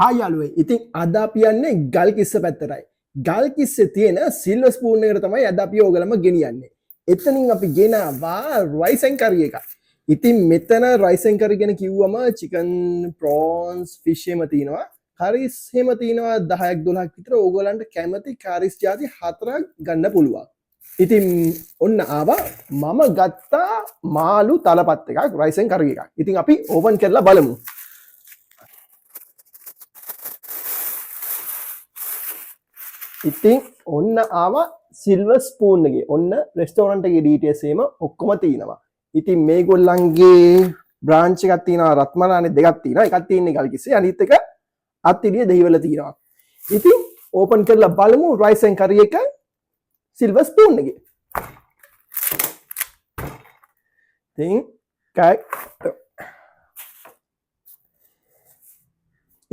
හා යාළුවෝ ඉතින් අද අපි යන්නේ ගල් කිස්ස පැත්තටයි. ගල් කිස්සේ තියෙන සිල්වර් ස්පූන් එකට තමයි අද අපි ඕගලම ගෙනියන්නේ. එතනින් අපි ගෙනාවා රයිස් ඇන් කරි එක. ඉතින් මෙතන රයිස් ඇන් කරි ගැන කිව්වම චිකන් ප්‍රෝන්ස් ෆිෂ් එහෙම තියෙනවා. කරිස් එහෙම තියෙනවා 10ක් 12ක් විතර. ඕගලන්ට කැමති කරිස් ಜಾති 4ක් ගන්න පුළුවන්. ඉතින් ඔන්න ආවා මම ගත්තා මාළු තලපත් එකක් රයිස් ඇන් කරි එකක්. ඉතින් අපි ඕපන් කරලා බලමු. ඉතින් ඔන්න ආවා සිල්වර් ස්පූන් එකේ. ඔන්න රෙස්ටෝරන්ට් එකේ ඩීටේල්ස් එහෙම ඔක්කොම තියෙනවා. ඉතින් මේගොල්ලන්ගේ බ්‍රාන්ච් එකක් තියෙනවා රත්මලානේ දෙකක් තියෙනවා. එකක් තියෙන්නේ ගල්කිස්සේ අනිත් එක අත්තිඩිය දෙහිවල තියෙනවා. ඉතින් ඕපන් කරලා බලමු රයිස් ඇන් කරි එක සිල්වර් ස්පූන් එකේ.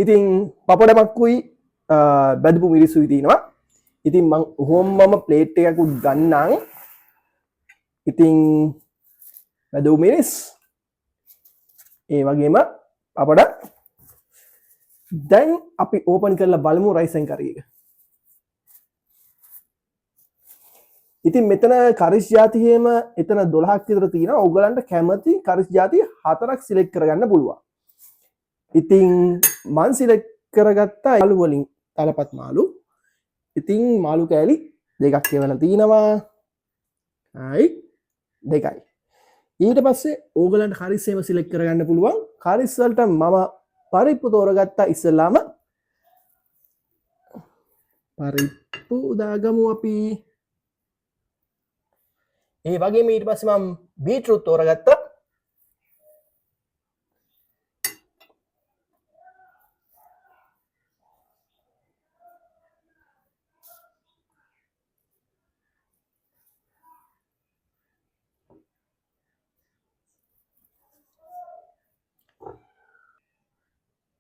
ඉතින් පපඩ මක්කුයි බැදපු මිරිසුයි තියෙනවා. ඉතින් මං ඔහොමම ප්ලේට් එකකුත් ගන්නම්. ඉතින් බැදපු මිරිස් ඒ වගේම පපඩ. දැන් අපි ඕපන් කරලා බලමු රයිස් ඇන් කරි එක. ඉතින් මෙතන කරිස් ಜಾති එහෙම එතන 12ක් විතර තියෙනවා. ඕගලන්ට කැමති කරිස් ಜಾති 4ක් සිලෙක්ට් කරගන්න පුළුවන්. ඉතින් මං සිලෙක්ට් කරගත්තා මාළු වලින් තලපත් මාළු. ඉතින් මාළු කෑලි දෙකක් එවන තියෙනවා. හයි දෙකයි. ඊට පස්සේ ඕගලන්ට කරිස් එහෙම සිලෙක්ට් කරගන්න පුළුවන්. කරිස් වලට මම පරිප්පු තෝරගත්තා. ඉස්සෙල්ලාම පරිප්පු දාගමු අපි. ඒ වගේම ඊට පස්සේ මම බීට්‍රූට් තෝරගත්තා.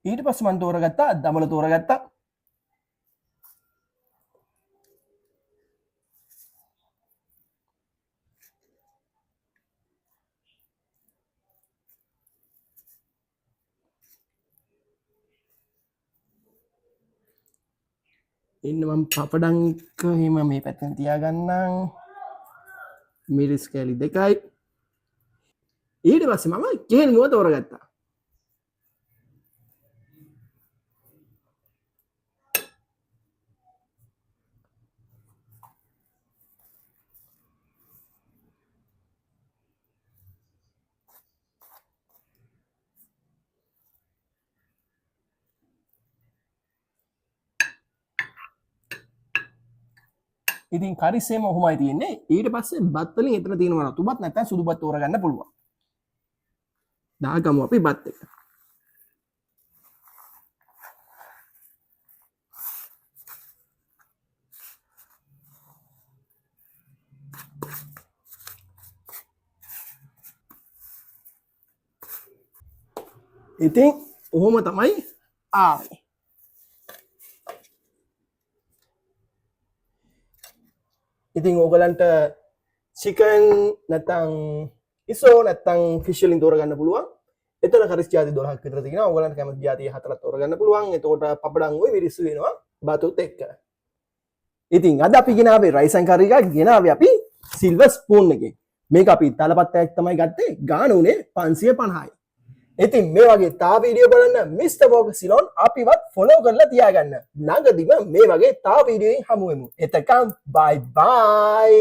ඊට පස්සේ මම තෝරගත්තා දමල තෝරගත්තා. ඉන්න මම පපඩංක එහෙම මේ පැත්තෙන් තියාගන්නම්. මිරිස් කෑලි දෙකයි. ඊට පස්සේ මම කෙහෙල් මුව තෝරගත්තා. ඉතින් කරිස් එහෙම ඔහොමයි තියෙන්නේ. ඊට පස්සේ බත් වලින් එතන තියෙනවා රතු බත් නැත්නම් සුදු බත් තෝරගන්න පුළුවන්. දාගමු අපි බත් එක. ඉතින් ඔහොම තමයි ආවේ. ඉතින් ඕගලන්ට චිකන් නැත්නම් ඉසෝ නැත්නම් ෆිෂ් වලින් තෝරගන්න පුළුවන්. එතන කරිස් ಜಾති 12ක් විතර තියෙනවා. ඕගලන්ට කැමති ಜಾති 4ක් තෝරගන්න පුළුවන්. එතකොට පපඩම් ওই මිරිස්සු වෙනවා බතුත් එක්ක. ඉතින් අද අපි ගෙනාවේ රයිස් ඇන් කරි එකක් ගෙනාවේ අපි සිල්වර් ස්පූන් එකේ. මේක අපි තලපත්තයක් තමයි ගත්තේ. ගාන උනේ 550යි. ඉතින් මේ වගේ තා වීඩියෝ බලන්න මිස්ටර් වෝග සිලොන් අපිවත් ෆොලෝ කරලා තියාගන්න. ළඟදිම මේ වගේ තා වීඩියෝකින් හමු වෙමු. එතකම් බයි බයි.